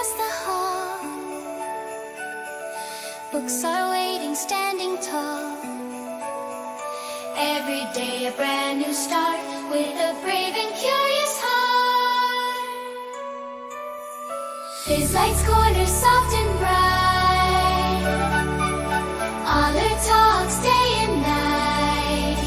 across the hall. Books are waiting, standing tall. Every day a brand new start, with a brave and curious heart. His light's corner soft and bright. Honor talks day and night.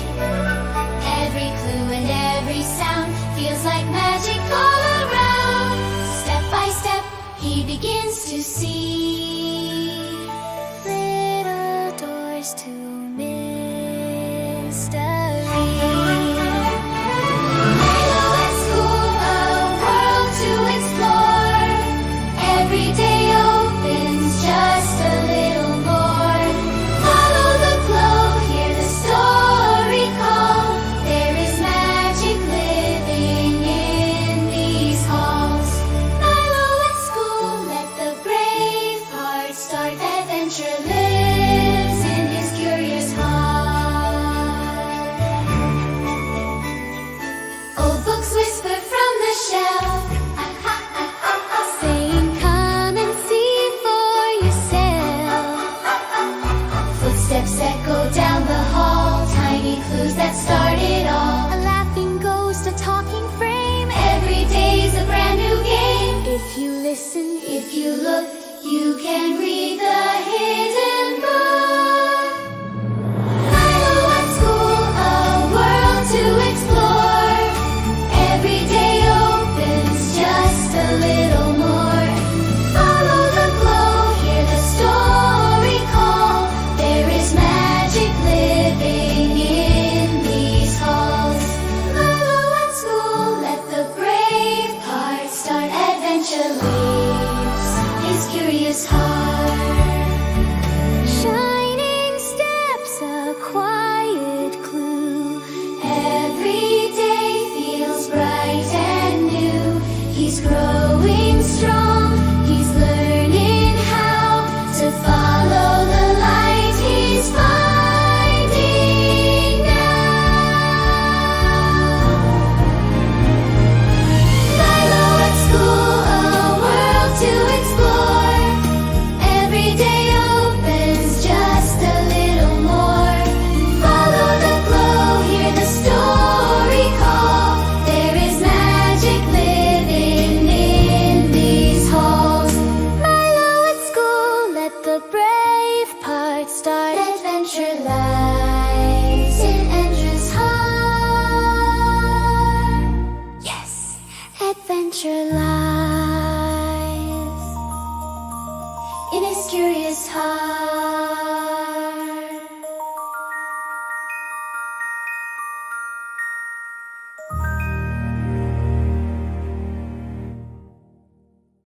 Every clue and every sound feels like magic all around. Step by step he begins to see little doors to mystery. Milo at school, a world to explore. Every day opens just a little more. Follow the glow, hear the story call. There is magic living in these halls. Milo at school, let the brave heart start. Adventure lives in his curious heart. Old books whisper from the shelf, saying, "Come and see for yourself." Footsteps echo down the hall, tiny clues that start it all. A laughing ghost, a talking frame. Every day's a brand new game. If you listen, if you look, you can read the hidden book. Milo at school, a world to explore. Every day opens just a little more. Follow the glow, hear the story call. There is magic living in these halls. Milo at school, let the brave heart start. Adventure leaves his curious heart. Shining steps, a quiet clue. Every day feels bright and new. He's growing strong, he's learning how to follow the light he's finding now. Milo at school, a world to explore. Every day opens just a little more. Follow the glow, hear the story call. There is magic living in these halls. Milo at school, let the brave part start. Adventure lies in Andrew's heart. Yes, adventure lies in his curious heart.